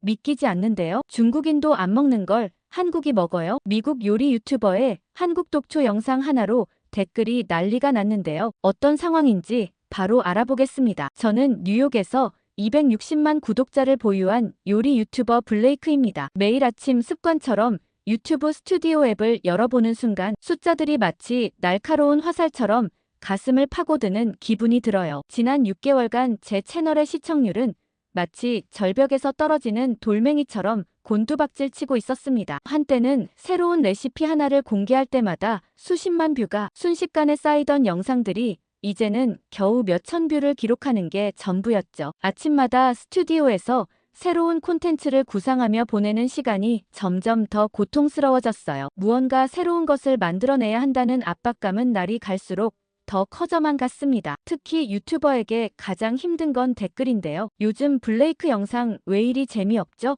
믿기지 않는데요. 중국인도 안 먹는 걸 한국이 먹어요. 미국 요리 유튜버의 한국 독초 영상 하나로 댓글이 난리가 났는데요. 어떤 상황인지 바로 알아보겠습니다. 저는 뉴욕에서 260만 구독자를 보유한 요리 유튜버 블레이크입니다. 매일 아침 습관처럼 유튜브 스튜디오 앱을 열어보는 순간 숫자들이 마치 날카로운 화살처럼 가슴을 파고드는 기분이 들어요. 지난 6개월간 제 채널의 시청률은 마치 절벽에서 떨어지는 돌멩이처럼 곤두박질 치고 있었습니다. 한때는 새로운 레시피 하나를 공개할 때마다 수십만 뷰가 순식간에 쌓이던 영상들이 이제는 겨우 몇천 뷰를 기록하는 게 전부였죠. 아침마다 스튜디오에서 새로운 콘텐츠를 구상하며 보내는 시간이 점점 더 고통스러워졌어요. 무언가 새로운 것을 만들어내야 한다는 압박감은 날이 갈수록 더 커져만 갔습니다. 특히 유튜버에게 가장 힘든 건 댓글인데요. 요즘 블레이크 영상 왜 이리 재미없죠?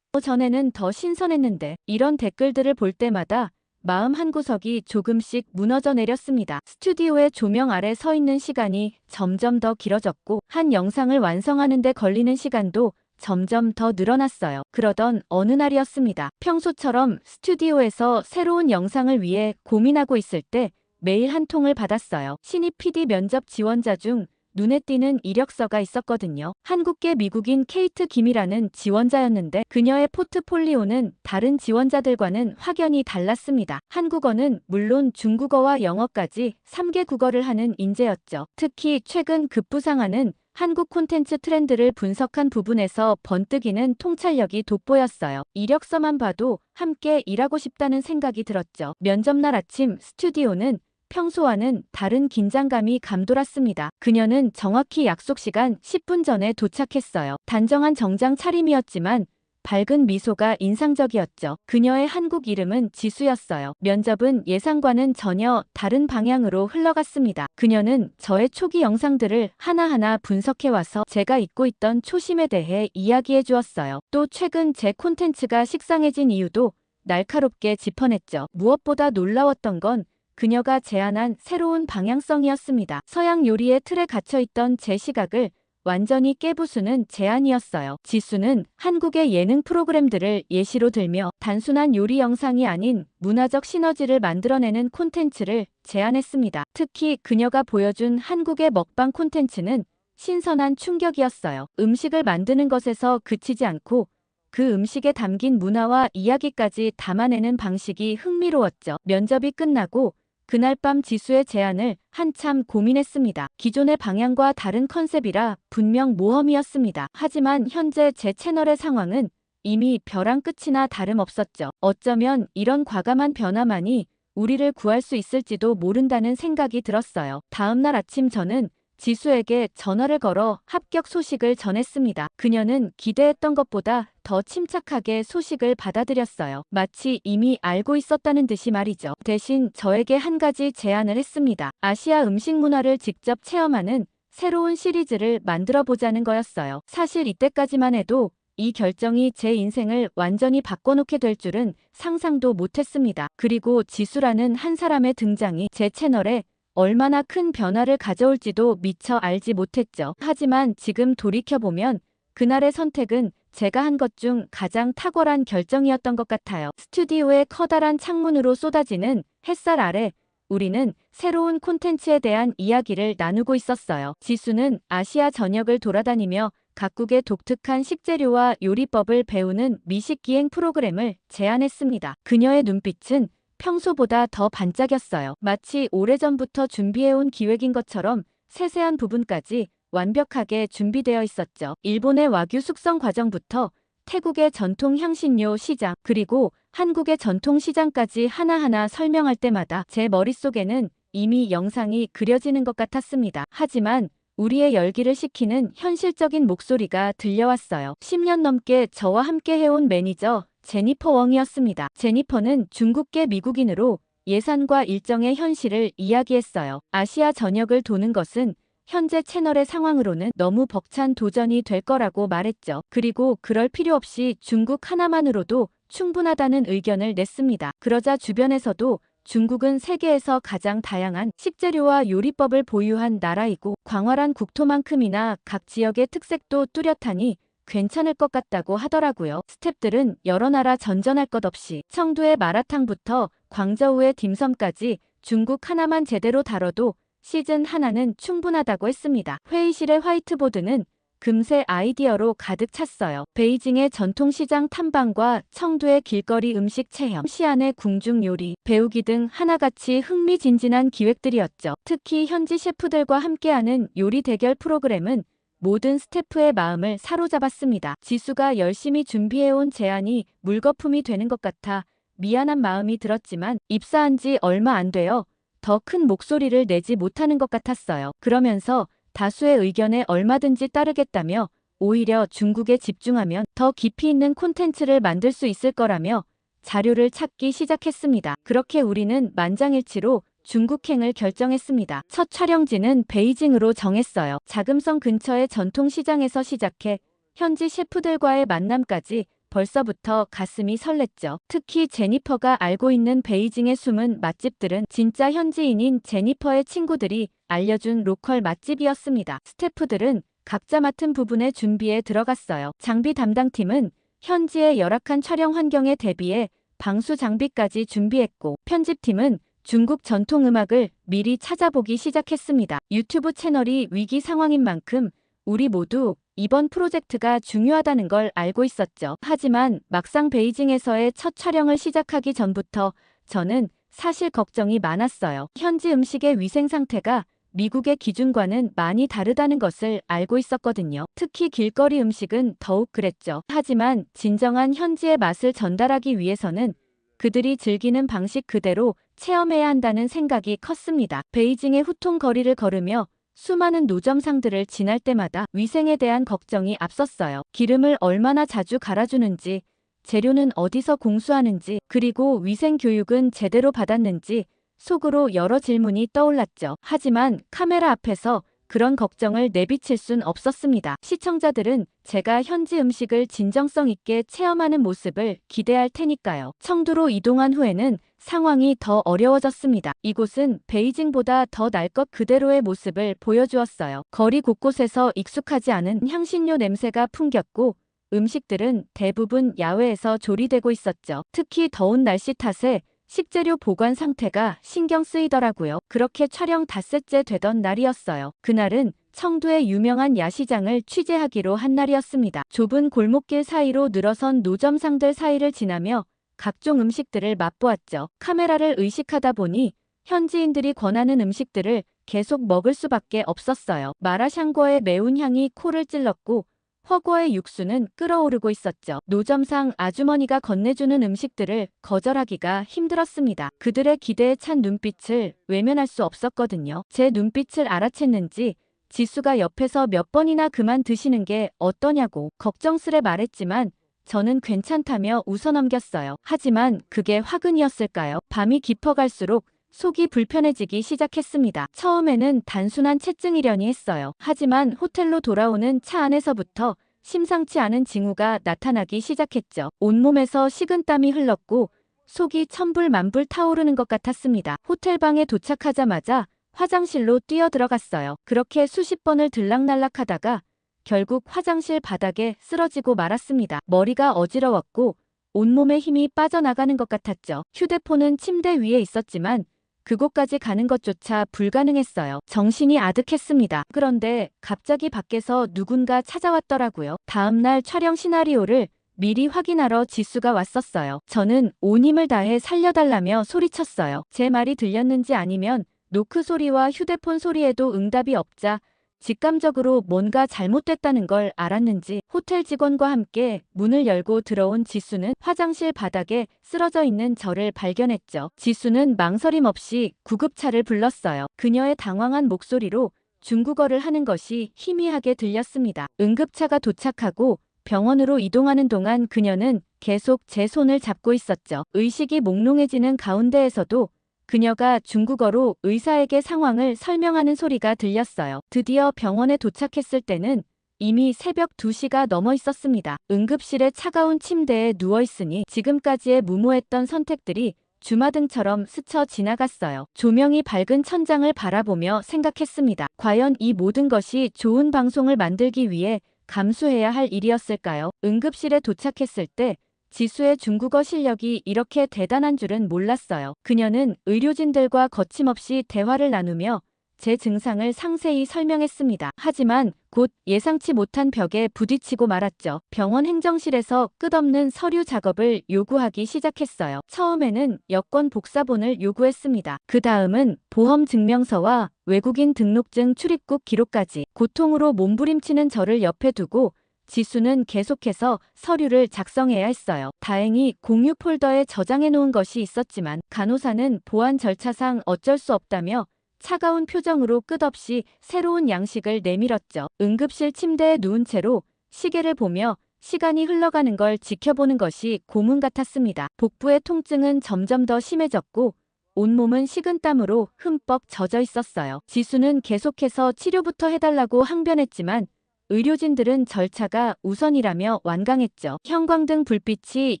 전에는 더 신선했는데 이런 댓글들을 볼 때마다 마음 한구석이 조금씩 무너져 내렸습니다. 스튜디오의 조명 아래 서 있는 시간이 점점 더 길어졌고 한 영상을 완성하는 데 걸리는 시간도 점점 더 늘어났어요. 그러던 어느 날이었습니다. 평소처럼 스튜디오에서 새로운 영상을 위해 고민하고 있을 때 메일 한 통을 받았어요. 신입 PD 면접 지원자 중 눈에 띄는 이력서가 있었거든요. 한국계 미국인 케이트 김이라는 지원자였는데 그녀의 포트폴리오는 다른 지원자들과는 확연히 달랐습니다. 한국어는 물론 중국어와 영어까지 3개 국어를 하는 인재였죠. 특히 최근 급부상하는 한국 콘텐츠 트렌드를 분석한 부분에서 번뜩이는 통찰력이 돋보였어요. 이력서만 봐도 함께 일하고 싶다는 생각이 들었죠. 면접날 아침 스튜디오는 평소와는 다른 긴장감이 감돌았습니다. 그녀는 정확히 약속 시간 10분 전에 도착했어요. 단정한 정장 차림이었지만 밝은 미소가 인상적이었죠. 그녀의 한국 이름은 지수였어요. 면접은 예상과는 전혀 다른 방향으로 흘러갔습니다. 그녀는 저의 초기 영상들을 하나하나 분석해와서 제가 잊고 있던 초심에 대해 이야기해 주었어요. 또 최근 제 콘텐츠가 식상해진 이유도 날카롭게 짚어냈죠. 무엇보다 놀라웠던 건 그녀가 제안한 새로운 방향성이었습니다. 서양 요리의 틀에 갇혀있던 제 시각을 완전히 깨부수는 제안이었어요. 지수는 한국의 예능 프로그램들을 예시로 들며 단순한 요리 영상이 아닌 문화적 시너지를 만들어내는 콘텐츠를 제안했습니다. 특히 그녀가 보여준 한국의 먹방 콘텐츠는 신선한 충격이었어요. 음식을 만드는 것에서 그치지 않고 그 음식에 담긴 문화와 이야기까지 담아내는 방식이 흥미로웠죠. 면접이 끝나고 그날 밤 지수의 제안을 한참 고민했습니다. 기존의 방향과 다른 컨셉이라 분명 모험이었습니다. 하지만 현재 제 채널의 상황은 이미 벼랑 끝이나 다름없었죠. 어쩌면 이런 과감한 변화만이 우리를 구할 수 있을지도 모른다는 생각이 들었어요. 다음날 아침 저는 지수에게 전화를 걸어 합격 소식을 전했습니다. 그녀는 기대했던 것보다 더 침착하게 소식을 받아들였어요. 마치 이미 알고 있었다는 듯이 말이죠. 대신 저에게 한 가지 제안을 했습니다. 아시아 음식 문화를 직접 체험하는 새로운 시리즈를 만들어 보자는 거였어요. 사실 이때까지만 해도 이 결정이 제 인생을 완전히 바꿔놓게 될 줄은 상상도 못했습니다. 그리고 지수라는 한 사람의 등장이 제 채널에 얼마나 큰 변화를 가져올지도 미처 알지 못했죠. 하지만 지금 돌이켜보면 그날의 선택은 제가 한 것 중 가장 탁월한 결정이었던 것 같아요. 스튜디오의 커다란 창문으로 쏟아지는 햇살 아래 우리는 새로운 콘텐츠에 대한 이야기를 나누고 있었어요. 지수는 아시아 전역을 돌아다니며 각국의 독특한 식재료와 요리법을 배우는 미식기행 프로그램을 제안했습니다. 그녀의 눈빛은 평소보다 더 반짝였어요. 마치 오래전부터 준비해온 기획인 것처럼 세세한 부분까지 완벽하게 준비되어 있었죠. 일본의 와규 숙성 과정부터 태국의 전통 향신료 시장, 그리고 한국의 전통 시장까지 하나하나 설명할 때마다 제 머릿속에는 이미 영상이 그려지는 것 같았습니다. 하지만 우리의 열기를 식히는 현실적인 목소리가 들려왔어요. 10년 넘게 저와 함께 해온 매니저 제니퍼 웡이었습니다. 제니퍼는 중국계 미국인으로 예산과 일정의 현실을 이야기했어요. 아시아 전역을 도는 것은 현재 채널의 상황으로는 너무 벅찬 도전이 될 거라고 말했죠. 그리고 그럴 필요 없이 중국 하나만으로도 충분하다는 의견을 냈습니다. 그러자 주변에서도 중국은 세계에서 가장 다양한 식재료와 요리법을 보유한 나라이고 광활한 국토만큼이나 각 지역의 특색도 뚜렷하니 괜찮을 것 같다고 하더라고요. 스태프들은 여러 나라 전전할 것 없이 청두의 마라탕부터 광저우의 딤섬까지 중국 하나만 제대로 다뤄도 시즌 하나는 충분하다고 했습니다. 회의실의 화이트보드는 금세 아이디어로 가득 찼어요. 베이징의 전통시장 탐방과 청두의 길거리 음식 체험, 시안의 궁중 요리, 배우기 등 하나같이 흥미진진한 기획들이었죠. 특히 현지 셰프들과 함께하는 요리 대결 프로그램은 모든 스태프의 마음을 사로잡았습니다. 지수가 열심히 준비해온 제안이 물거품이 되는 것 같아 미안한 마음이 들었지만 입사한 지 얼마 안 되어 더 큰 목소리를 내지 못하는 것 같았어요. 그러면서 다수의 의견에 얼마든지 따르겠다며 오히려 중국에 집중하면 더 깊이 있는 콘텐츠를 만들 수 있을 거라며 자료를 찾기 시작했습니다. 그렇게 우리는 만장일치로 중국행을 결정했습니다. 첫 촬영지는 베이징으로 정했어요. 자금성 근처의 전통시장에서 시작해 현지 셰프들과의 만남까지 벌써부터 가슴이 설렜죠. 특히 제니퍼가 알고 있는 베이징의 숨은 맛집들은 진짜 현지인인 제니퍼의 친구들이 알려준 로컬 맛집이었습니다. 스태프들은 각자 맡은 부분의 준비에 들어갔어요. 장비 담당팀은 현지의 열악한 촬영 환경에 대비해 방수 장비까지 준비했고, 편집팀은 중국 전통 음악을 미리 찾아보기 시작했습니다. 유튜브 채널이 위기 상황인 만큼 우리 모두 이번 프로젝트가 중요하다는 걸 알고 있었죠. 하지만 막상 베이징에서의 첫 촬영을 시작하기 전부터 저는 사실 걱정이 많았어요. 현지 음식의 위생 상태가 미국의 기준과는 많이 다르다는 것을 알고 있었거든요. 특히 길거리 음식은 더욱 그랬죠. 하지만 진정한 현지의 맛을 전달하기 위해서는 그들이 즐기는 방식 그대로 체험해야 한다는 생각이 컸습니다. 베이징의 후통 거리를 걸으며 수많은 노점상들을 지날 때마다 위생에 대한 걱정이 앞섰어요. 기름을 얼마나 자주 갈아주는지, 재료는 어디서 공수하는지, 그리고 위생 교육은 제대로 받았는지 속으로 여러 질문이 떠올랐죠. 하지만 카메라 앞에서 그런 걱정을 내비칠 순 없었습니다. 시청자들은 제가 현지 음식을 진정성 있게 체험하는 모습을 기대할 테니까요. 청두로 이동한 후에는 상황이 더 어려워졌습니다. 이곳은 베이징보다 더 날 것 그대로의 모습을 보여주었어요. 거리 곳곳에서 익숙하지 않은 향신료 냄새가 풍겼고, 음식들은 대부분 야외에서 조리되고 있었죠. 특히 더운 날씨 탓에 식재료 보관 상태가 신경 쓰이더라고요. 그렇게 촬영 닷새째 되던 날이었어요. 그날은 청두의 유명한 야시장을 취재하기로 한 날이었습니다. 좁은 골목길 사이로 늘어선 노점상들 사이를 지나며 각종 음식들을 맛보았죠. 카메라를 의식하다 보니 현지인들이 권하는 음식들을 계속 먹을 수밖에 없었어요. 마라샹궈의 매운 향이 코를 찔렀고, 허거의 육수는 끓어오르고 있었죠. 노점상 아주머니가 건네주는 음식들을 거절하기가 힘들었습니다. 그들의 기대에 찬 눈빛을 외면할 수 없었거든요. 제 눈빛을 알아챘는지 지수가 옆에서 몇 번이나 그만 드시는 게 어떠냐고 걱정스레 말했지만 저는 괜찮다며 웃어넘겼어요. 하지만 그게 화근이었을까요? 밤이 깊어갈수록 속이 불편해지기 시작했습니다. 처음에는 단순한 체증이려니 했어요. 하지만 호텔로 돌아오는 차 안에서부터 심상치 않은 징후가 나타나기 시작했죠. 온몸에서 식은땀이 흘렀고 속이 천불만불 타오르는 것 같았습니다. 호텔방에 도착하자마자 화장실로 뛰어들어갔어요. 그렇게 수십 번을 들락날락하다가 결국 화장실 바닥에 쓰러지고 말았습니다. 머리가 어지러웠고 온몸에 힘이 빠져나가는 것 같았죠. 휴대폰은 침대 위에 있었지만 그곳까지 가는 것조차 불가능했어요. 정신이 아득했습니다. 그런데 갑자기 밖에서 누군가 찾아왔더라고요. 다음날 촬영 시나리오를 미리 확인하러 지수가 왔었어요. 저는 온 힘을 다해 살려달라며 소리쳤어요. 제 말이 들렸는지 아니면 노크 소리와 휴대폰 소리에도 응답이 없자 직감적으로 뭔가 잘못됐다는 걸 알았는지 호텔 직원과 함께 문을 열고 들어온 지수는 화장실 바닥에 쓰러져 있는 저를 발견했죠. 지수는 망설임 없이 구급차를 불렀어요. 그녀의 당황한 목소리로 중국어를 하는 것이 희미하게 들렸습니다. 응급차가 도착하고 병원으로 이동하는 동안 그녀는 계속 제 손을 잡고 있었죠. 의식이 몽롱해지는 가운데에서도 그녀가 중국어로 의사에게 상황을 설명하는 소리가 들렸어요. 드디어 병원에 도착했을 때는 이미 새벽 2시가 넘어 있었습니다. 응급실의 차가운 침대에 누워있으니 지금까지의 무모했던 선택들이 주마등처럼 스쳐 지나갔어요. 조명이 밝은 천장을 바라보며 생각했습니다. 과연 이 모든 것이 좋은 방송을 만들기 위해 감수해야 할 일이었을까요? 응급실에 도착했을 때 지수의 중국어 실력이 이렇게 대단한 줄은 몰랐어요. 그녀는 의료진들과 거침없이 대화를 나누며 제 증상을 상세히 설명했습니다. 하지만 곧 예상치 못한 벽에 부딪히고 말았죠. 병원 행정실에서 끝없는 서류 작업을 요구하기 시작했어요. 처음에는 여권 복사본을 요구했습니다. 그 다음은 보험 증명서와 외국인 등록증 출입국 기록까지. 고통으로 몸부림치는 저를 옆에 두고 지수는 계속해서 서류를 작성해야 했어요. 다행히 공유 폴더에 저장해 놓은 것이 있었지만 간호사는 보안 절차상 어쩔 수 없다며 차가운 표정으로 끝없이 새로운 양식을 내밀었죠. 응급실 침대에 누운 채로 시계를 보며 시간이 흘러가는 걸 지켜보는 것이 고문 같았습니다. 복부의 통증은 점점 더 심해졌고 온몸은 식은땀으로 흠뻑 젖어 있었어요. 지수는 계속해서 치료부터 해달라고 항변했지만 의료진들은 절차가 우선이라며 완강했죠. 형광등 불빛이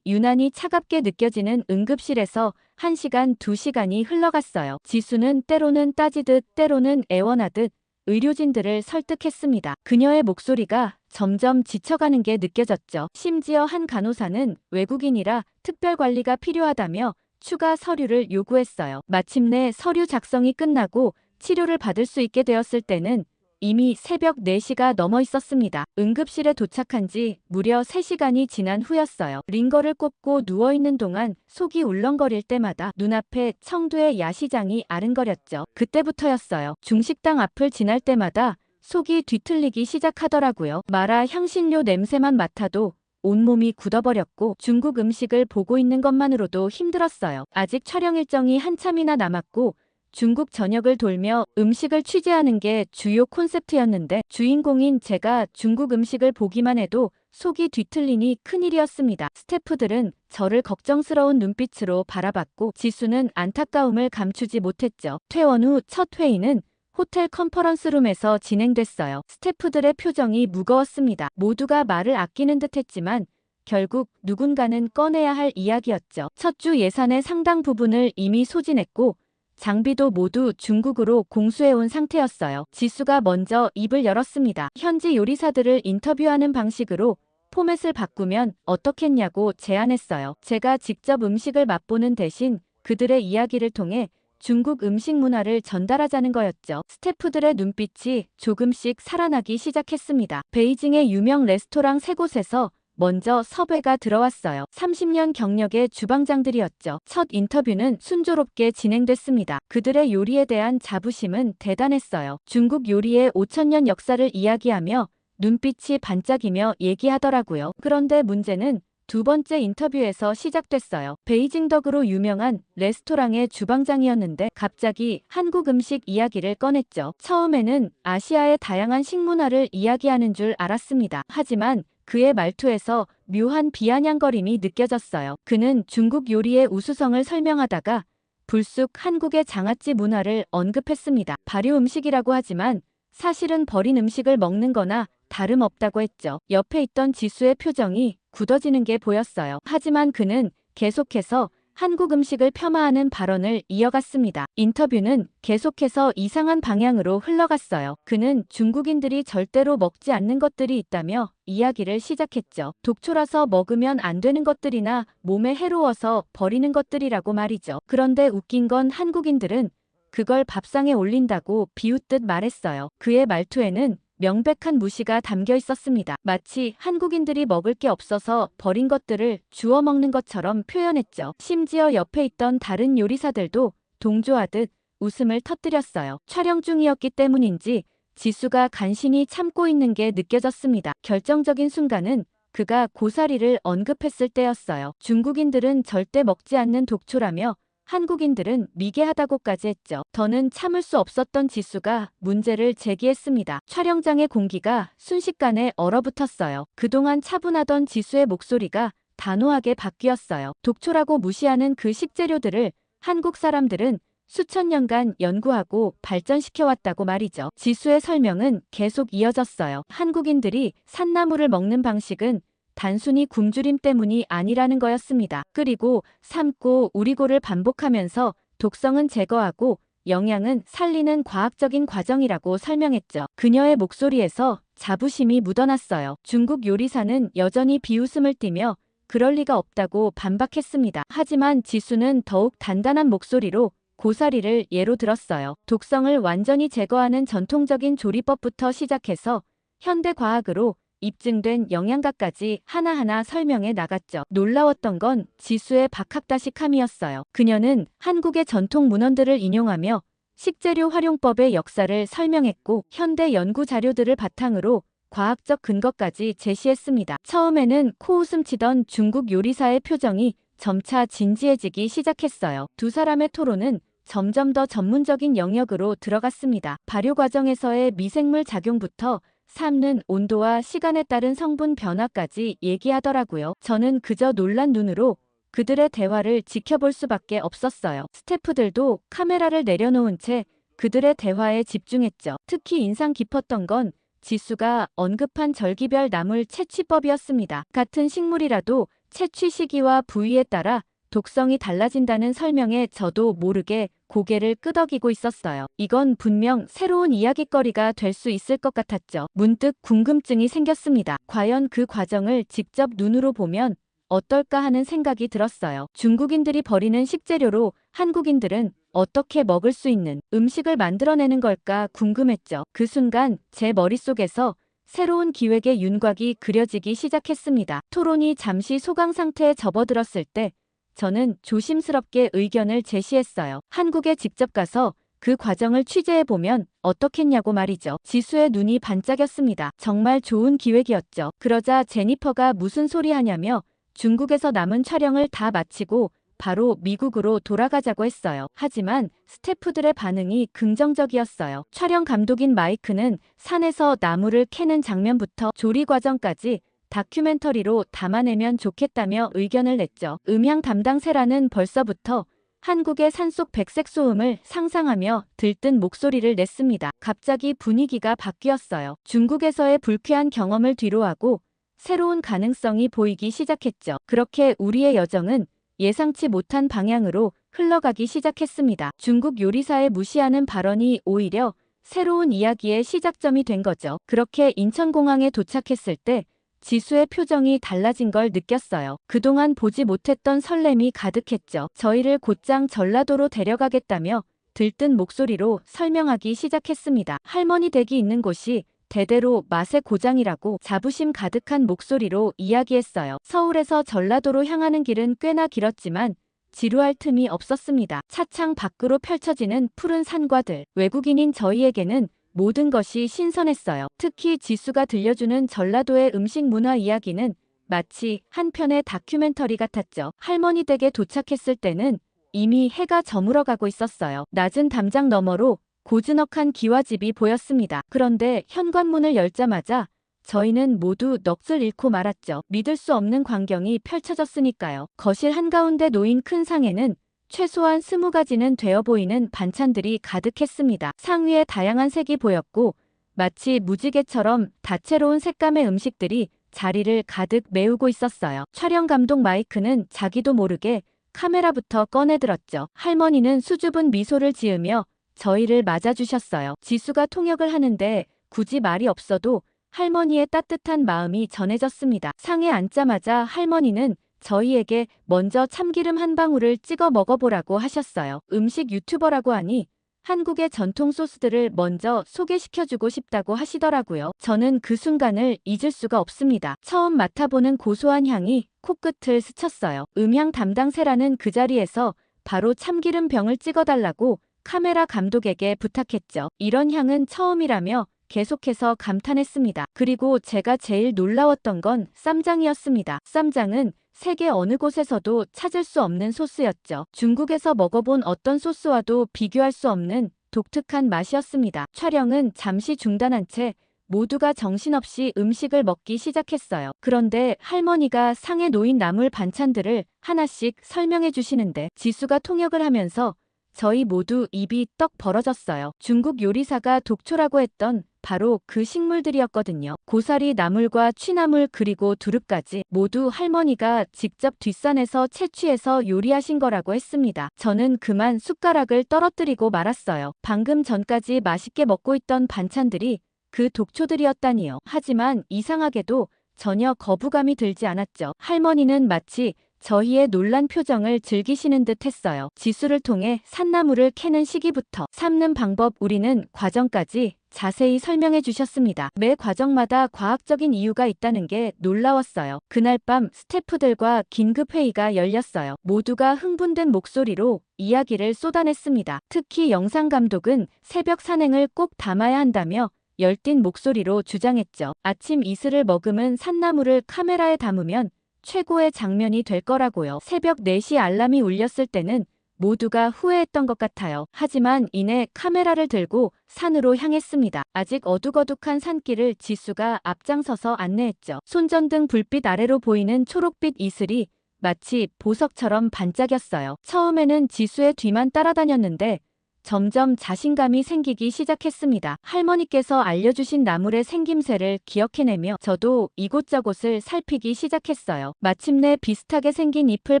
유난히 차갑게 느껴지는 응급실에서 1시간, 2시간이 흘러갔어요. 지수는 때로는 따지듯 때로는 애원하듯 의료진들을 설득했습니다. 그녀의 목소리가 점점 지쳐가는 게 느껴졌죠. 심지어 한 간호사는 외국인이라 특별 관리가 필요하다며 추가 서류를 요구했어요. 마침내 서류 작성이 끝나고 치료를 받을 수 있게 되었을 때는 이미 새벽 4시가 넘어 있었습니다. 응급실에 도착한 지 무려 3시간이 지난 후였어요. 링거를 꽂고 누워있는 동안 속이 울렁거릴 때마다 눈앞에 청두의 야시장이 아른거렸죠. 그때부터였어요. 중식당 앞을 지날 때마다 속이 뒤틀리기 시작하더라고요. 마라 향신료 냄새만 맡아도 온몸이 굳어버렸고 중국 음식을 보고 있는 것만으로도 힘들었어요. 아직 촬영 일정이 한참이나 남았고 중국 전역을 돌며 음식을 취재하는 게 주요 콘셉트였는데 주인공인 제가 중국 음식을 보기만 해도 속이 뒤틀리니 큰일이었습니다. 스태프들은 저를 걱정스러운 눈빛으로 바라봤고 지수는 안타까움을 감추지 못했죠. 퇴원 후 첫 회의는 호텔 컨퍼런스룸에서 진행됐어요. 스태프들의 표정이 무거웠습니다. 모두가 말을 아끼는 듯했지만 결국 누군가는 꺼내야 할 이야기였죠. 첫 주 예산의 상당 부분을 이미 소진했고 장비도 모두 중국으로 공수해온 상태였어요. 지수가 먼저 입을 열었습니다. 현지 요리사들을 인터뷰하는 방식으로 포맷을 바꾸면 어떻겠냐고 제안했어요. 제가 직접 음식을 맛보는 대신 그들의 이야기를 통해 중국 음식 문화를 전달하자는 거였죠. 스태프들의 눈빛이 조금씩 살아나기 시작했습니다. 베이징의 유명 레스토랑 3곳에서 먼저 섭외가 들어왔어요. 30년 경력의 주방장들이었죠. 첫 인터뷰는 순조롭게 진행됐습니다. 그들의 요리에 대한 자부심은 대단했어요. 중국 요리의 5,000년 역사를 이야기하며 눈빛이 반짝이며 얘기하더라고요. 그런데 문제는 두 번째 인터뷰에서 시작됐어요. 베이징 덕으로 유명한 레스토랑의 주방장이었는데 갑자기 한국 음식 이야기를 꺼냈죠. 처음에는 아시아의 다양한 식문화를 이야기하는 줄 알았습니다. 하지만 그의 말투에서 묘한 비아냥거림이 느껴졌어요. 그는 중국 요리의 우수성을 설명하다가 불쑥 한국의 장아찌 문화를 언급했습니다. 발효 음식이라고 하지만 사실은 버린 음식을 먹는 거나 다름없다고 했죠. 옆에 있던 지수의 표정이 굳어지는 게 보였어요. 하지만 그는 계속해서 한국 음식을 폄하하는 발언을 이어갔습니다. 인터뷰는 계속해서 이상한 방향으로 흘러갔어요. 그는 중국인들이 절대로 먹지 않는 것들이 있다며 이야기를 시작했죠. 독초라서 먹으면 안 되는 것들이나 몸에 해로워서 버리는 것들이라고 말이죠. 그런데 웃긴 건 한국인들은 그걸 밥상에 올린다고 비웃듯 말했어요. 그의 말투에는 명백한 무시가 담겨 있었습니다. 마치 한국인들이 먹을 게 없어서 버린 것들을 주워 먹는 것처럼 표현했죠. 심지어 옆에 있던 다른 요리사들도 동조하듯 웃음을 터뜨렸어요. 촬영 중이었기 때문인지 지수가 간신히 참고 있는 게 느껴졌습니다. 결정적인 순간은 그가 고사리를 언급했을 때였어요. 중국인들은 절대 먹지 않는 독초라며 한국인들은 미개하다고까지 했죠. 더는 참을 수 없었던 지수가 문제를 제기했습니다. 촬영장의 공기가 순식간에 얼어붙었어요. 그동안 차분하던 지수의 목소리가 단호하게 바뀌었어요. 독초라고 무시하는 그 식재료들을 한국 사람들은 수천 년간 연구하고 발전시켜왔다고 말이죠. 지수의 설명은 계속 이어졌어요. 한국인들이 산나물을 먹는 방식은 단순히 굶주림 때문이 아니라는 거였습니다. 끓이고 삶고 우리고를 반복하면서 독성은 제거하고 영양은 살리는 과학적인 과정이라고 설명했죠. 그녀의 목소리에서 자부심이 묻어났어요. 중국 요리사는 여전히 비웃음을 띠며 그럴 리가 없다고 반박했습니다. 하지만 지수는 더욱 단단한 목소리로 고사리를 예로 들었어요. 독성을 완전히 제거하는 전통적인 조리법부터 시작해서 현대 과학으로 입증된 영양가까지 하나하나 설명해 나갔죠. 놀라웠던 건 지수의 박학다식함이었어요. 그녀는 한국의 전통 문헌들을 인용하며 식재료 활용법의 역사를 설명했고 현대 연구 자료들을 바탕으로 과학적 근거까지 제시했습니다. 처음에는 코웃음 치던 중국 요리사의 표정이 점차 진지해지기 시작했어요. 두 사람의 토론은 점점 더 전문적인 영역으로 들어갔습니다. 발효 과정에서의 미생물 작용부터 삶는 온도와 시간에 따른 성분 변화까지 얘기하더라고요. 저는 그저 놀란 눈으로 그들의 대화를 지켜볼 수밖에 없었어요. 스태프들도 카메라를 내려놓은 채 그들의 대화에 집중했죠. 특히 인상 깊었던 건 지수가 언급한 절기별 나물 채취법이었습니다. 같은 식물이라도 채취 시기와 부위에 따라 독성이 달라진다는 설명에 저도 모르게 고개를 끄덕이고 있었어요. 이건 분명 새로운 이야깃거리가 될 수 있을 것 같았죠. 문득 궁금증이 생겼습니다. 과연 그 과정을 직접 눈으로 보면 어떨까 하는 생각이 들었어요. 중국인들이 버리는 식재료로 한국인들은 어떻게 먹을 수 있는 음식을 만들어내는 걸까 궁금했죠. 그 순간 제 머릿속에서 새로운 기획의 윤곽이 그려지기 시작했습니다. 토론이 잠시 소강 상태에 접어들었을 때 저는 조심스럽게 의견을 제시했어요. 한국에 직접 가서 그 과정을 취재해보면 어떻겠냐고 말이죠. 지수의 눈이 반짝였습니다. 정말 좋은 기획이었죠. 그러자 제니퍼가 무슨 소리 하냐며 중국에서 남은 촬영을 다 마치고 바로 미국으로 돌아가자고 했어요. 하지만 스태프들의 반응이 긍정적이었어요. 촬영 감독인 마이크는 산에서 나무를 캐는 장면부터 조리 과정까지 다큐멘터리로 담아내면 좋겠다며 의견을 냈죠. 음향 담당 세라는 벌써부터 한국의 산속 백색 소음을 상상하며 들뜬 목소리를 냈습니다. 갑자기 분위기가 바뀌었어요. 중국에서의 불쾌한 경험을 뒤로하고 새로운 가능성이 보이기 시작했죠. 그렇게 우리의 여정은 예상치 못한 방향으로 흘러가기 시작했습니다. 중국 요리사의 무시하는 발언이 오히려 새로운 이야기의 시작점이 된 거죠. 그렇게 인천공항에 도착했을 때 지수의 표정이 달라진 걸 느꼈어요. 그동안 보지 못했던 설렘이 가득했죠. 저희를 곧장 전라도로 데려가겠다며 들뜬 목소리로 설명하기 시작했습니다. 할머니 댁이 있는 곳이 대대로 맛의 고장이라고 자부심 가득한 목소리로 이야기했어요. 서울에서 전라도로 향하는 길은 꽤나 길었지만 지루할 틈이 없었습니다. 차창 밖으로 펼쳐지는 푸른 산과들, 외국인인 저희에게는 모든 것이 신선했어요. 특히 지수가 들려주는 전라도의 음식 문화 이야기는 마치 한 편의 다큐멘터리 같았죠. 할머니 댁에 도착했을 때는 이미 해가 저물어가고 있었어요. 낮은 담장 너머로 고즈넉한 기와집이 보였습니다. 그런데 현관문을 열자마자 저희는 모두 넋을 잃고 말았죠. 믿을 수 없는 광경이 펼쳐졌으니까요. 거실 한가운데 놓인 큰 상에는 최소한 20가지는 되어 보이는 반찬들이 가득했습니다. 상 위에 다양한 색이 보였고 마치 무지개처럼 다채로운 색감의 음식들이 자리를 가득 메우고 있었어요. 촬영 감독 마이크는 자기도 모르게 카메라부터 꺼내들었죠. 할머니는 수줍은 미소를 지으며 저희를 맞아주셨어요. 지수가 통역을 하는데 굳이 말이 없어도 할머니의 따뜻한 마음이 전해졌습니다. 상에 앉자마자 할머니는 저희에게 먼저 참기름 한 방울을 찍어 먹어보라고 하셨어요. 음식 유튜버라고 하니 한국의 전통 소스들을 먼저 소개시켜주고 싶다고 하시더라고요. 저는 그 순간을 잊을 수가 없습니다. 처음 맡아보는 고소한 향이 코끝을 스쳤어요. 음향 담당 세라는 그 자리에서 바로 참기름 병을 찍어달라고 카메라 감독에게 부탁했죠. 이런 향은 처음이라며 계속해서 감탄했습니다. 그리고 제가 제일 놀라웠던 건 쌈장이었습니다. 쌈장은 세계 어느 곳에서도 찾을 수 없는 소스였죠. 중국에서 먹어본 어떤 소스와도 비교할 수 없는 독특한 맛이었습니다. 촬영은 잠시 중단한 채 모두가 정신없이 음식을 먹기 시작했어요. 그런데 할머니가 상에 놓인 나물 반찬들을 하나씩 설명해 주시는데 지수가 통역을 하면서 저희 모두 입이 떡 벌어졌어요. 중국 요리사가 독초라고 했던 바로 그 식물들이었거든요. 고사리 나물과 취나물 그리고 두릅까지 모두 할머니가 직접 뒷산에서 채취해서 요리하신 거라고 했습니다. 저는 그만 숟가락을 떨어뜨리고 말았어요. 방금 전까지 맛있게 먹고 있던 반찬들이 그 독초들이었다니요. 하지만 이상하게도 전혀 거부감이 들지 않았죠. 할머니는 마치 저희의 놀란 표정을 즐기시는 듯 했어요. 지수를 통해 산나물을 캐는 시기부터 삶는 방법, 우리는 과정까지 자세히 설명해 주셨습니다. 매 과정마다 과학적인 이유가 있다는 게 놀라웠어요. 그날 밤 스태프들과 긴급 회의가 열렸어요. 모두가 흥분된 목소리로 이야기를 쏟아냈습니다. 특히 영상 감독은 새벽 산행을 꼭 담아야 한다며 열띤 목소리로 주장했죠. 아침 이슬을 머금은 산나물을 카메라에 담으면 최고의 장면이 될 거라고요. 새벽 4시 알람이 울렸을 때는 모두가 후회했던 것 같아요. 하지만 이내 카메라를 들고 산으로 향했습니다. 아직 어둑어둑한 산길을 지수가 앞장서서 안내했죠. 손전등 불빛 아래로 보이는 초록빛 이슬이 마치 보석처럼 반짝였어요. 처음에는 지수의 뒤만 따라다녔는데 점점 자신감이 생기기 시작했습니다. 할머니께서 알려주신 나물의 생김새를 기억해내며 저도 이곳저곳을 살피기 시작했어요. 마침내 비슷하게 생긴 잎을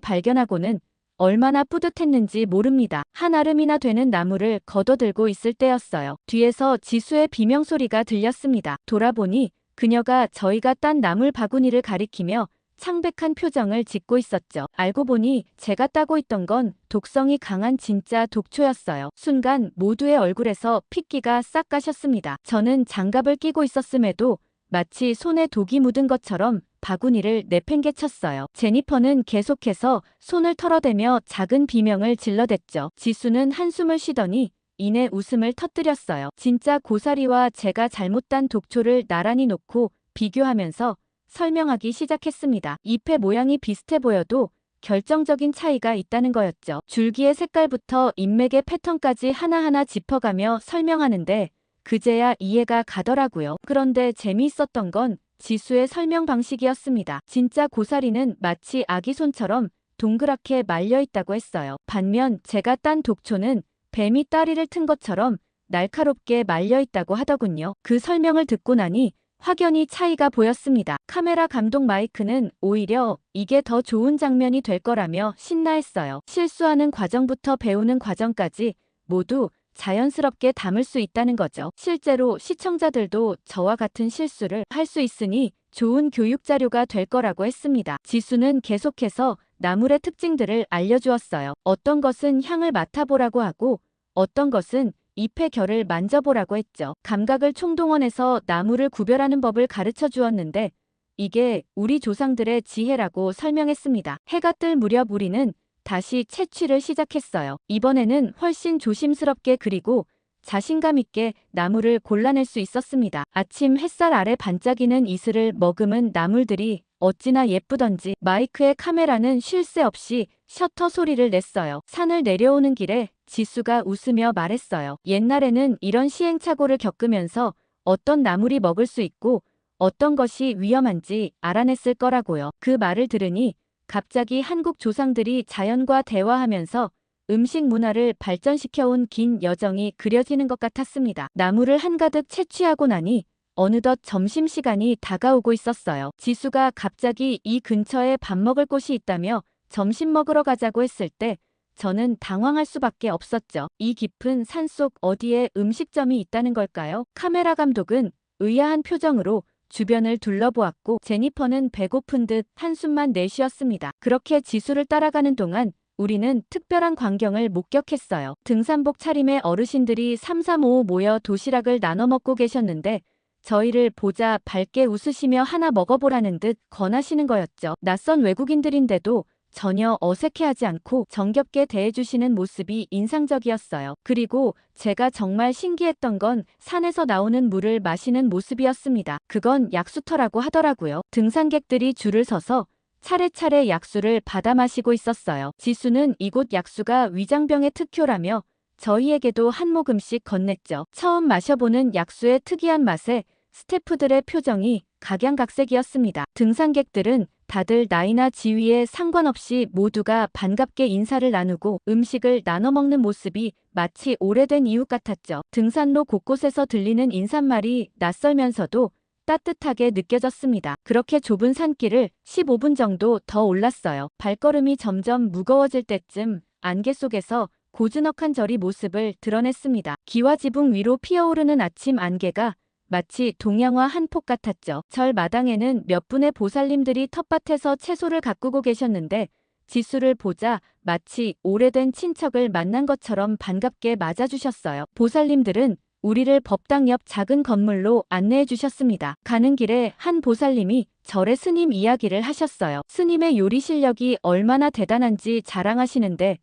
발견하고는 얼마나 뿌듯했는지 모릅니다. 한 아름이나 되는 나무를 걷어들고 있을 때였어요. 뒤에서 지수의 비명소리가 들렸습니다. 돌아보니 그녀가 저희가 딴 나물 바구니를 가리키며 창백한 표정을 짓고 있었죠. 알고 보니 제가 따고 있던 건 독성이 강한 진짜 독초였어요. 순간 모두의 얼굴에서 핏기가 싹 가셨습니다. 저는 장갑을 끼고 있었음에도 마치 손에 독이 묻은 것처럼 바구니를 내팽개쳤어요. 제니퍼는 계속해서 손을 털어대며 작은 비명을 질러댔죠. 지수는 한숨을 쉬더니 이내 웃음을 터뜨렸어요. 진짜 고사리와 제가 잘못 딴 독초를 나란히 놓고 비교하면서 설명하기 시작했습니다. 잎의 모양이 비슷해 보여도 결정적인 차이가 있다는 거였죠. 줄기의 색깔부터 잎맥의 패턴까지 하나하나 짚어가며 설명하는데 그제야 이해가 가더라고요. 그런데 재미있었던 건 지수의 설명 방식이었습니다. 진짜 고사리는 마치 아기 손처럼 동그랗게 말려있다고 했어요. 반면 제가 딴 독초는 뱀이 다리를 튼 것처럼 날카롭게 말려있다고 하더군요. 그 설명을 듣고 나니 확연히 차이가 보였습니다. 카메라 감독 마이크는 오히려 이게 더 좋은 장면이 될 거라며 신나했어요. 실수하는 과정부터 배우는 과정까지 모두 자연스럽게 담을 수 있다는 거죠. 실제로 시청자들도 저와 같은 실수를 할 수 있으니 좋은 교육 자료가 될 거라고 했습니다. 지수는 계속해서 나물의 특징들을 알려주었어요. 어떤 것은 향을 맡아보라고 하고 어떤 것은 잎의 결을 만져보라고 했죠. 감각을 총동원해서 나무를 구별하는 법을 가르쳐 주었는데 이게 우리 조상들의 지혜라고 설명했습니다. 해가 뜰 무렵 우리는 다시 채취를 시작했어요. 이번에는 훨씬 조심스럽게 그리고 자신감 있게 나무를 골라낼 수 있었습니다. 아침 햇살 아래 반짝이는 이슬을 머금은 나물들이 어찌나 예쁘던지 마이크의 카메라는 쉴 새 없이 셔터 소리를 냈어요. 산을 내려오는 길에 지수가 웃으며 말했어요. 옛날에는 이런 시행착오를 겪으면서 어떤 나물이 먹을 수 있고 어떤 것이 위험한지 알아냈을 거라고요. 그 말을 들으니 갑자기 한국 조상들이 자연과 대화하면서 음식 문화를 발전시켜온 긴 여정이 그려지는 것 같았습니다. 나물을 한가득 채취하고 나니 어느덧 점심시간이 다가오고 있었어요. 지수가 갑자기 이 근처에 밥 먹을 곳이 있다며 점심 먹으러 가자고 했을 때 저는 당황할 수밖에 없었죠. 이 깊은 산속 어디에 음식점이 있다는 걸까요? 카메라 감독은 의아한 표정으로 주변을 둘러보았고 제니퍼는 배고픈 듯 한숨만 내쉬었습니다. 그렇게 지수를 따라가는 동안 우리는 특별한 광경을 목격했어요. 등산복 차림의 어르신들이 삼삼오오 모여 도시락을 나눠 먹고 계셨는데 저희를 보자 밝게 웃으시며 하나 먹어보라는 듯 권하시는 거였죠. 낯선 외국인들인데도 전혀 어색해하지 않고 정겹게 대해주시는 모습이 인상적이었어요. 그리고 제가 정말 신기했던 건 산에서 나오는 물을 마시는 모습이었습니다. 그건 약수터라고 하더라고요. 등산객들이 줄을 서서 차례차례 약수를 받아 마시고 있었어요. 지수는 이곳 약수가 위장병의 특효라며 저희에게도 한 모금씩 건넸죠. 처음 마셔보는 약수의 특이한 맛에 스태프들의 표정이 각양각색이었습니다. 등산객들은 다들 나이나 지위에 상관없이 모두가 반갑게 인사를 나누고 음식을 나눠 먹는 모습이 마치 오래된 이웃 같았죠. 등산로 곳곳에서 들리는 인사말이 낯설면서도 따뜻하게 느껴졌습니다. 그렇게 좁은 산길을 15분 정도 더 올랐어요. 발걸음이 점점 무거워질 때쯤 안개 속에서 고즈넉한 절이 모습을 드러냈습니다. 기와지붕 위로 피어오르는 아침 안개가 마치 동양화 한 폭 같았죠. 절 마당에는 몇 분의 보살님들이 텃밭에서 채소를 가꾸고 계셨는데 지수를 보자 마치 오래된 친척을 만난 것처럼 반갑게 맞아주셨어요. 보살님들은 우리를 법당 옆 작은 건물로 안내해 주셨습니다. 가는 길에 한 보살님이 절의 스님 이야기를 하셨어요. 스님의 요리 실력이 얼마나 대단한지 자랑하시는데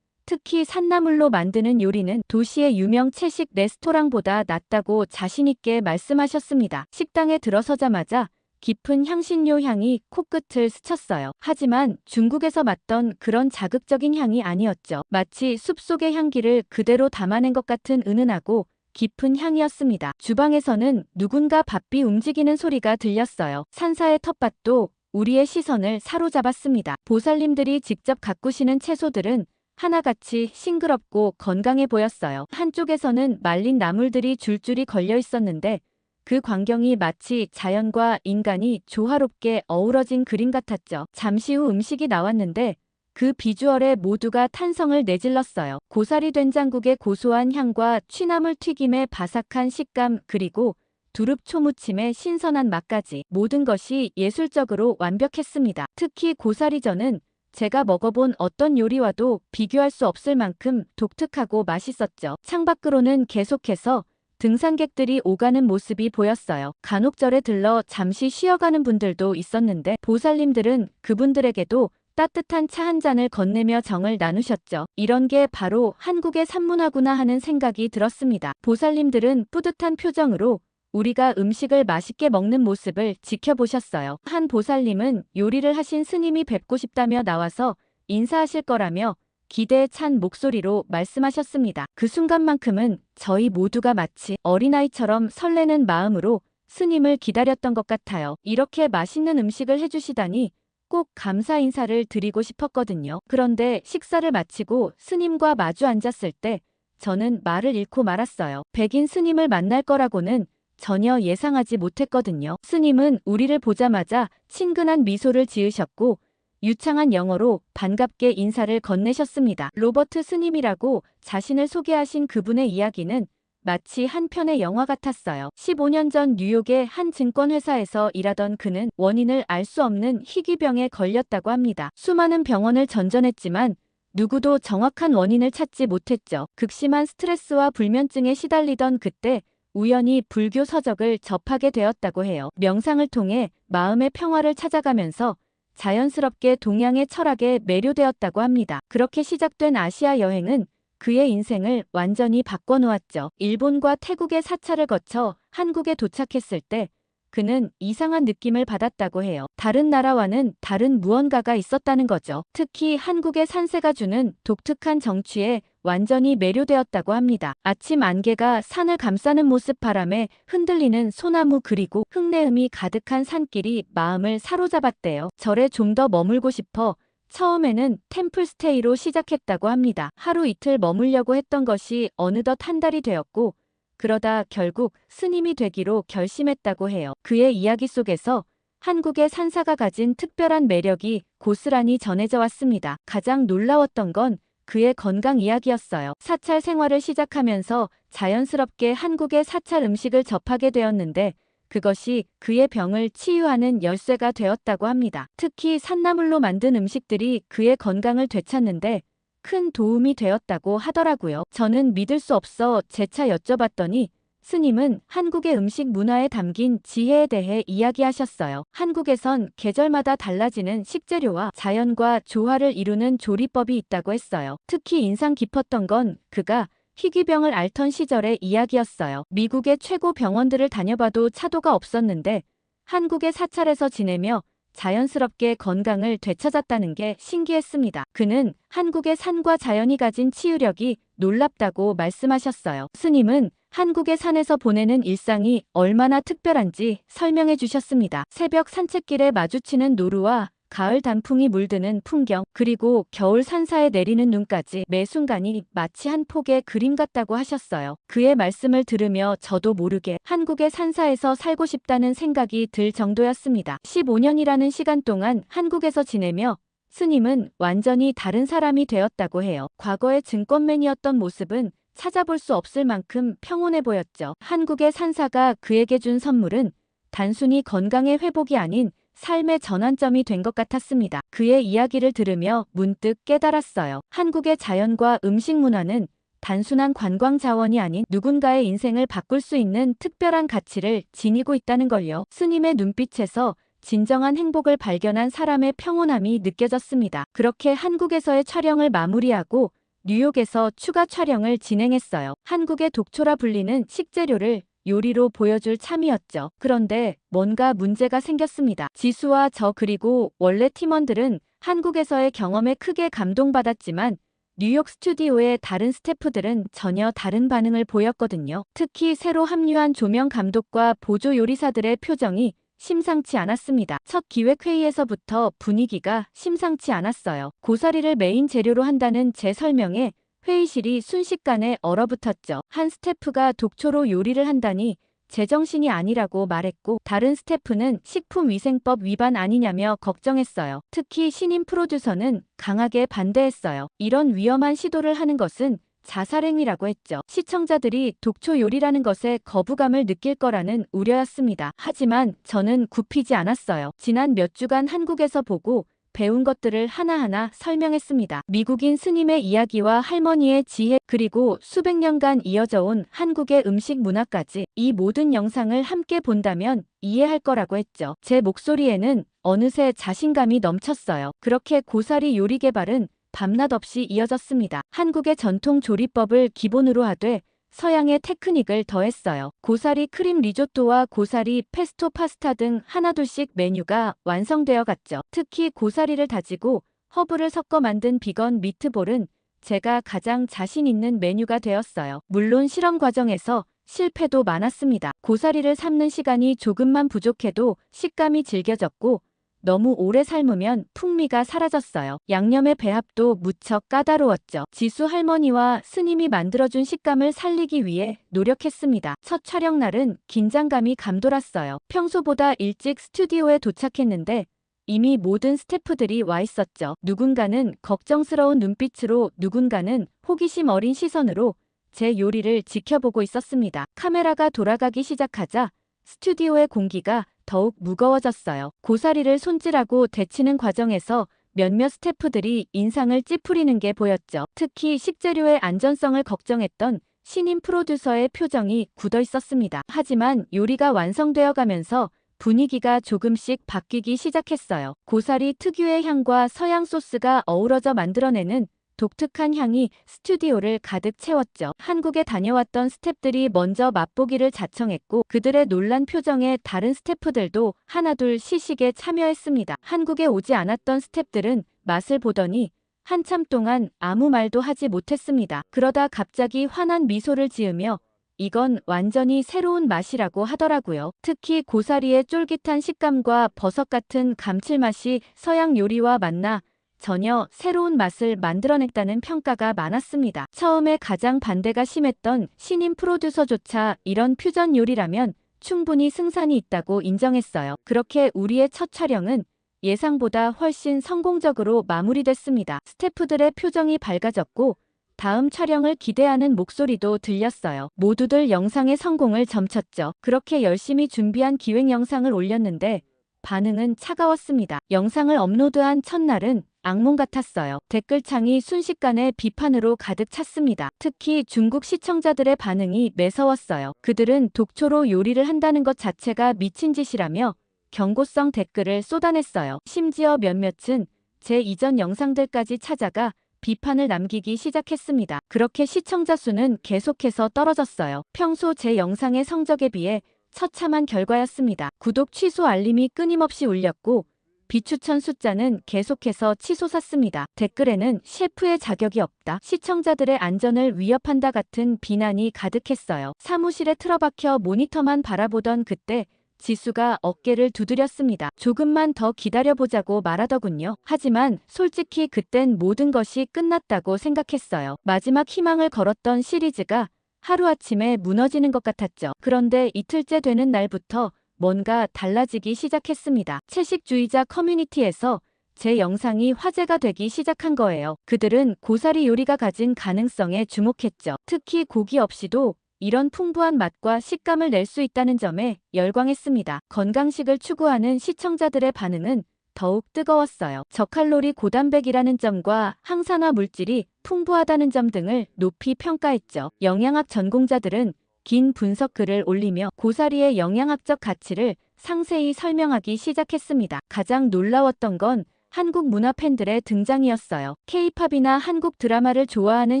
특히 산나물로 만드는 요리는 도시의 유명 채식 레스토랑보다 낫다고 자신있게 말씀하셨습니다. 식당에 들어서자마자 깊은 향신료 향이 코끝을 스쳤어요. 하지만 중국에서 맡던 그런 자극적인 향이 아니었죠. 마치 숲속의 향기를 그대로 담아낸 것 같은 은은하고 깊은 향이었습니다. 주방에서는 누군가 바삐 움직이는 소리가 들렸어요. 산사의 텃밭도 우리의 시선을 사로잡았습니다. 보살님들이 직접 가꾸시는 채소들은 하나같이 싱그럽고 건강해 보였어요. 한쪽에서는 말린 나물들이 줄줄이 걸려 있었는데 그 광경이 마치 자연과 인간이 조화롭게 어우러진 그림 같았죠. 잠시 후 음식이 나왔는데 그 비주얼에 모두가 탄성을 내질렀어요. 고사리 된장국의 고소한 향과 취나물 튀김의 바삭한 식감 그리고 두릅 초무침의 신선한 맛까지 모든 것이 예술적으로 완벽했습니다. 특히 고사리전은 제가 먹어본 어떤 요리와도 비교할 수 없을 만큼 독특하고 맛있었죠. 창밖으로는 계속해서 등산객들이 오가는 모습이 보였어요. 간혹 절에 들러 잠시 쉬어가는 분들도 있었는데 보살님들은 그분들에게도 따뜻한 차 한 잔을 건네며 정을 나누셨죠. 이런 게 바로 한국의 산문화구나 하는 생각이 들었습니다. 보살님들은 뿌듯한 표정으로 우리가 음식을 맛있게 먹는 모습을 지켜보셨어요. 한 보살님은 요리를 하신 스님이 뵙고 싶다며 나와서 인사하실 거라며 기대에 찬 목소리로 말씀하셨습니다. 그 순간만큼은 저희 모두가 마치 어린아이처럼 설레는 마음으로 스님을 기다렸던 것 같아요. 이렇게 맛있는 음식을 해주시다니 꼭 감사 인사를 드리고 싶었거든요. 그런데 식사를 마치고 스님과 마주 앉았을 때 저는 말을 잃고 말았어요. 백인 스님을 만날 거라고는 전혀 예상하지 못했거든요. 스님은 우리를 보자마자 친근한 미소를 지으셨고 유창한 영어로 반갑게 인사를 건네셨습니다. 로버트 스님이라고 자신을 소개하신 그분의 이야기는 마치 한 편의 영화 같았어요. 15년 전 뉴욕의 한 증권회사에서 일하던 그는 원인을 알 수 없는 희귀병에 걸렸다고 합니다. 수많은 병원을 전전했지만 누구도 정확한 원인을 찾지 못했죠. 극심한 스트레스와 불면증에 시달리던 그때 우연히 불교 서적을 접하게 되었다고 해요. 명상을 통해 마음의 평화를 찾아가면서 자연스럽게 동양의 철학에 매료되었다고 합니다. 그렇게 시작된 아시아 여행은 그의 인생을 완전히 바꿔놓았죠. 일본과 태국의 사찰을 거쳐 한국에 도착했을 때 그는 이상한 느낌을 받았다고 해요. 다른 나라와는 다른 무언가가 있었다는 거죠. 특히 한국의 산세가 주는 독특한 정취에 완전히 매료되었다고 합니다. 아침 안개가 산을 감싸는 모습, 바람에 흔들리는 소나무 그리고 흙내음이 가득한 산길이 마음을 사로잡았대요. 절에 좀 더 머물고 싶어 처음에는 템플스테이로 시작했다고 합니다. 하루 이틀 머물려고 했던 것이 어느덧 한 달이 되었고 그러다 결국 스님이 되기로 결심했다고 해요. 그의 이야기 속에서 한국의 산사가 가진 특별한 매력이 고스란히 전해져 왔습니다. 가장 놀라웠던 건 그의 건강 이야기였어요. 사찰 생활을 시작하면서 자연스럽게 한국의 사찰 음식을 접하게 되었는데 그것이 그의 병을 치유하는 열쇠가 되었다고 합니다. 특히 산나물로 만든 음식들이 그의 건강을 되찾는데 큰 도움이 되었다고 하더라고요. 저는 믿을 수 없어 재차 여쭤봤더니 스님은 한국의 음식 문화에 담긴 지혜에 대해 이야기하셨어요. 한국에선 계절마다 달라지는 식재료와 자연과 조화를 이루는 조리법이 있다고 했어요. 특히 인상 깊었던 건 그가 희귀병을 앓던 시절의 이야기였어요. 미국의 최고 병원들을 다녀봐도 차도가 없었는데 한국의 사찰에서 지내며 자연스럽게 건강을 되찾았다는 게 신기했습니다. 그는 한국의 산과 자연이 가진 치유력이 놀랍다고 말씀하셨어요. 스님은 한국의 산에서 보내는 일상이 얼마나 특별한지 설명해 주셨습니다. 새벽 산책길에 마주치는 노루와 가을 단풍이 물드는 풍경, 그리고 겨울 산사에 내리는 눈까지 매 순간이 마치 한 폭의 그림 같다고 하셨어요. 그의 말씀을 들으며 저도 모르게 한국의 산사에서 살고 싶다는 생각이 들 정도였습니다. 15년이라는 시간 동안 한국에서 지내며 스님은 완전히 다른 사람이 되었다고 해요. 과거의 증권맨이었던 모습은 찾아볼 수 없을 만큼 평온해 보였죠. 한국의 산사가 그에게 준 선물은 단순히 건강의 회복이 아닌 삶의 전환점이 된 것 같았습니다. 그의 이야기를 들으며 문득 깨달았어요. 한국의 자연과 음식 문화는 단순한 관광 자원이 아닌 누군가의 인생을 바꿀 수 있는 특별한 가치를 지니고 있다는 걸요. 스님의 눈빛에서 진정한 행복을 발견한 사람의 평온함이 느껴졌습니다. 그렇게 한국에서의 촬영을 마무리하고 뉴욕에서 추가 촬영을 진행했어요. 한국의 독초라 불리는 식재료를 요리로 보여줄 참이었죠. 그런데 뭔가 문제가 생겼습니다. 지수와 저 그리고 원래 팀원들은 한국에서의 경험에 크게 감동받았지만 뉴욕 스튜디오의 다른 스태프들은 전혀 다른 반응을 보였거든요. 특히 새로 합류한 조명 감독과 보조 요리사들의 표정이 심상치 않았습니다. 첫 기획회의에서부터 분위기가 심상치 않았어요. 고사리를 메인 재료로 한다는 제 설명에 회의실이 순식간에 얼어붙었죠. 한 스태프가 독초로 요리를 한다니 제정신이 아니라고 말했고 다른 스태프는 식품위생법 위반 아니냐며 걱정했어요. 특히 신임 프로듀서는 강하게 반대했어요. 이런 위험한 시도를 하는 것은 자살행위라고 했죠. 시청자들이 독초 요리라는 것에 거부감을 느낄 거라는 우려였습니다. 하지만 저는 굽히지 않았어요. 지난 몇 주간 한국에서 보고 배운 것들을 하나하나 설명했습니다. 미국인 스님의 이야기와 할머니의 지혜 그리고 수백 년간 이어져 온 한국의 음식 문화까지 이 모든 영상을 함께 본다면 이해할 거라고 했죠. 제 목소리에는 어느새 자신감이 넘쳤어요. 그렇게 고사리 요리 개발은 밤낮 없이 이어졌습니다. 한국의 전통 조리법을 기본으로 하되 서양의 테크닉을 더했어요. 고사리 크림 리조또와 고사리 페스토 파스타 등 하나둘씩 메뉴가 완성되어 갔죠. 특히 고사리를 다지고 허브를 섞어 만든 비건 미트볼은 제가 가장 자신 있는 메뉴가 되었어요. 물론 실험 과정에서 실패도 많았습니다. 고사리를 삶는 시간이 조금만 부족해도 식감이 질겨졌고 너무 오래 삶으면 풍미가 사라졌어요. 양념의 배합도 무척 까다로웠죠. 지수 할머니와 스님이 만들어준 식감을 살리기 위해 노력했습니다. 첫 촬영 날은 긴장감이 감돌았어요. 평소보다 일찍 스튜디오에 도착했는데 이미 모든 스태프들이 와 있었죠. 누군가는 걱정스러운 눈빛으로 누군가는 호기심 어린 시선으로 제 요리를 지켜보고 있었습니다. 카메라가 돌아가기 시작하자 스튜디오의 공기가 더욱 무거워졌어요. 고사리를 손질하고 데치는 과정에서 몇몇 스태프들이 인상을 찌푸리는 게 보였죠. 특히 식재료의 안전성을 걱정했던 신임 프로듀서의 표정이 굳어 있었습니다. 하지만 요리가 완성되어 가면서 분위기가 조금씩 바뀌기 시작했어요. 고사리 특유의 향과 서양 소스가 어우러져 만들어내는 독특한 향이 스튜디오를 가득 채웠죠. 한국에 다녀왔던 스태프들이 먼저 맛보기를 자청했고 그들의 놀란 표정에 다른 스태프들도 하나둘 시식에 참여했습니다. 한국에 오지 않았던 스태프들은 맛을 보더니 한참 동안 아무 말도 하지 못했습니다. 그러다 갑자기 환한 미소를 지으며 이건 완전히 새로운 맛이라고 하더라고요. 특히 고사리의 쫄깃한 식감과 버섯 같은 감칠맛이 서양 요리와 만나 전혀 새로운 맛을 만들어냈다는 평가가 많았습니다. 처음에 가장 반대가 심했던 신임 프로듀서조차 이런 퓨전 요리라면 충분히 승산이 있다고 인정했어요. 그렇게 우리의 첫 촬영은 예상보다 훨씬 성공적으로 마무리됐습니다. 스태프들의 표정이 밝아졌고 다음 촬영을 기대하는 목소리도 들렸어요. 모두들 영상의 성공을 점쳤죠. 그렇게 열심히 준비한 기획 영상을 올렸는데 반응은 차가웠습니다. 영상을 업로드한 첫날은 악몽 같았어요. 댓글창이 순식간에 비판으로 가득 찼습니다. 특히 중국 시청자들의 반응이 매서웠어요. 그들은 독초로 요리를 한다는 것 자체가 미친 짓이라며 경고성 댓글을 쏟아냈어요. 심지어 몇몇은 제 이전 영상들까지 찾아가 비판을 남기기 시작했습니다. 그렇게 시청자 수는 계속해서 떨어졌어요. 평소 제 영상의 성적에 비해 처참한 결과였습니다. 구독 취소 알림이 끊임없이 울렸고 비추천 숫자는 계속해서 치솟았습니다. 댓글에는 셰프의 자격이 없다, 시청자들의 안전을 위협한다 같은 비난이 가득했어요. 사무실에 틀어박혀 모니터만 바라보던 그때 지수가 어깨를 두드렸습니다. 조금만 더 기다려보자고 말하더군요. 하지만 솔직히 그땐 모든 것이 끝났다고 생각했어요. 마지막 희망을 걸었던 시리즈가 하루아침에 무너지는 것 같았죠. 그런데 이틀째 되는 날부터 뭔가 달라지기 시작했습니다. 채식주의자 커뮤니티에서 제 영상이 화제가 되기 시작한 거예요. 그들은 고사리 요리가 가진 가능성에 주목했죠. 특히 고기 없이도 이런 풍부한 맛과 식감을 낼 수 있다는 점에 열광했습니다. 건강식을 추구하는 시청자들의 반응은 더욱 뜨거웠어요. 저칼로리 고단백이라는 점과 항산화 물질이 풍부하다는 점 등을 높이 평가했죠. 영양학 전공자들은 긴 분석 글을 올리며 고사리의 영양학적 가치를 상세히 설명하기 시작했습니다. 가장 놀라웠던 건 한국 문화 팬들의 등장이었어요. K-팝이나 한국 드라마를 좋아하는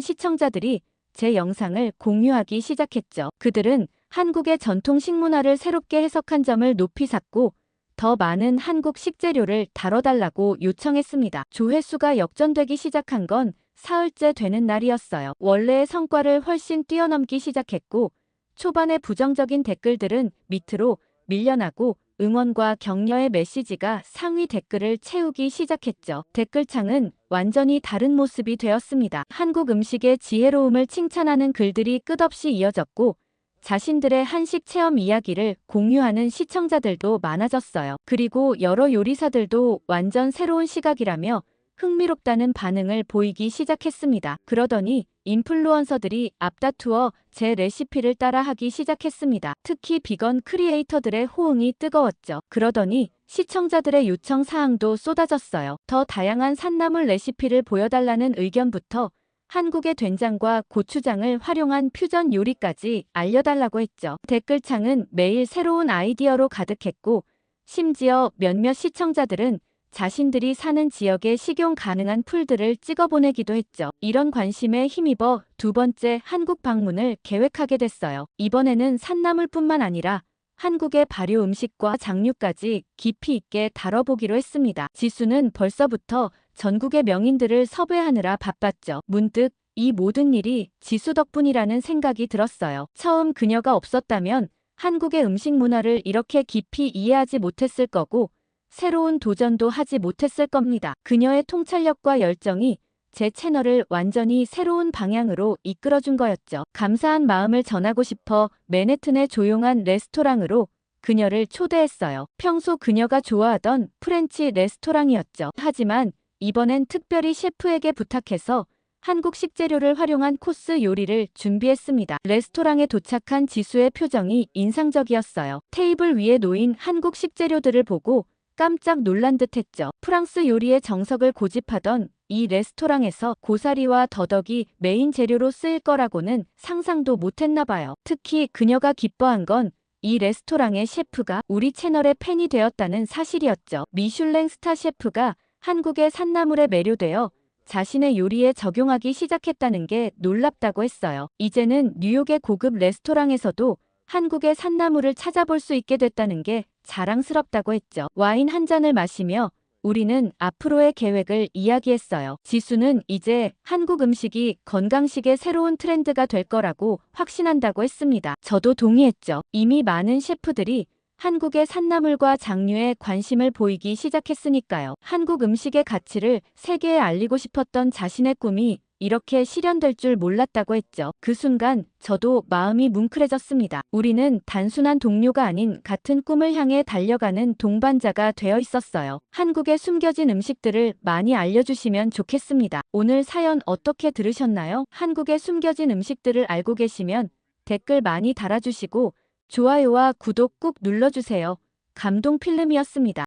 시청자들이 제 영상을 공유하기 시작했죠. 그들은 한국의 전통 식문화를 새롭게 해석한 점을 높이 샀고 더 많은 한국 식재료를 다뤄달라고 요청했습니다. 조회수가 역전되기 시작한 건 사흘째 되는 날이었어요. 원래의 성과를 훨씬 뛰어넘기 시작했고 초반의 부정적인 댓글들은 밑으로 밀려나고 응원과 격려의 메시지가 상위 댓글을 채우기 시작했죠. 댓글창은 완전히 다른 모습이 되었습니다. 한국 음식의 지혜로움을 칭찬하는 글들이 끝없이 이어졌고 자신들의 한식 체험 이야기를 공유하는 시청자들도 많아졌어요. 그리고 여러 요리사들도 완전 새로운 시각이라며 흥미롭다는 반응을 보이기 시작했습니다. 그러더니 인플루언서들이 앞다투어 제 레시피를 따라하기 시작했습니다. 특히 비건 크리에이터들의 호응이 뜨거웠죠. 그러더니 시청자들의 요청 사항도 쏟아졌어요. 더 다양한 산나물 레시피를 보여달라는 의견부터 한국의 된장과 고추장을 활용한 퓨전 요리까지 알려달라고 했죠. 댓글창은 매일 새로운 아이디어로 가득했고 심지어 몇몇 시청자들은 자신들이 사는 지역에 식용 가능한 풀들을 찍어 보내기도 했죠. 이런 관심에 힘입어 두 번째 한국 방문을 계획하게 됐어요. 이번에는 산나물뿐만 아니라 한국의 발효 음식과 장류까지 깊이 있게 다뤄보기로 했습니다. 지수는 벌써부터 전국의 명인들을 섭외하느라 바빴죠. 문득 이 모든 일이 지수 덕분이라는 생각이 들었어요. 처음 그녀가 없었다면 한국의 음식 문화를 이렇게 깊이 이해하지 못했을 거고 새로운 도전도 하지 못했을 겁니다. 그녀의 통찰력과 열정이 제 채널을 완전히 새로운 방향으로 이끌어준 거였죠. 감사한 마음을 전하고 싶어 맨해튼의 조용한 레스토랑으로 그녀를 초대했어요. 평소 그녀가 좋아하던 프렌치 레스토랑이었죠. 하지만 이번엔 특별히 셰프에게 부탁해서 한국 식재료를 활용한 코스 요리를 준비했습니다. 레스토랑에 도착한 지수의 표정이 인상적이었어요. 테이블 위에 놓인 한국 식재료들을 보고 깜짝 놀란 듯 했죠. 프랑스 요리의 정석을 고집하던 이 레스토랑에서 고사리와 더덕이 메인 재료로 쓰일 거라고는 상상도 못했나 봐요. 특히 그녀가 기뻐한 건 이 레스토랑의 셰프가 우리 채널의 팬이 되었다는 사실이었죠. 미슐랭 스타 셰프가 한국의 산나물에 매료되어 자신의 요리에 적용하기 시작했다는 게 놀랍다고 했어요. 이제는 뉴욕의 고급 레스토랑에서도 한국의 산나물을 찾아볼 수 있게 됐다는 게 자랑스럽다고 했죠. 와인 한 잔을 마시며 우리는 앞으로의 계획을 이야기했어요. 지수는 이제 한국 음식이 건강식의 새로운 트렌드가 될 거라고 확신한다고 했습니다. 저도 동의했죠. 이미 많은 셰프들이 한국의 산나물과 장류에 관심을 보이기 시작했으니까요. 한국 음식의 가치를 세계에 알리고 싶었던 자신의 꿈이 이렇게 실현될 줄 몰랐다고 했죠. 그 순간 저도 마음이 뭉클해졌습니다. 우리는 단순한 동료가 아닌 같은 꿈을 향해 달려가는 동반자가 되어 있었어요. 한국의 숨겨진 음식들을 많이 알려주시면 좋겠습니다. 오늘 사연 어떻게 들으셨나요? 한국의 숨겨진 음식들을 알고 계시면 댓글 많이 달아주시고 좋아요와 구독 꾹 눌러주세요. 감동 필름이었습니다.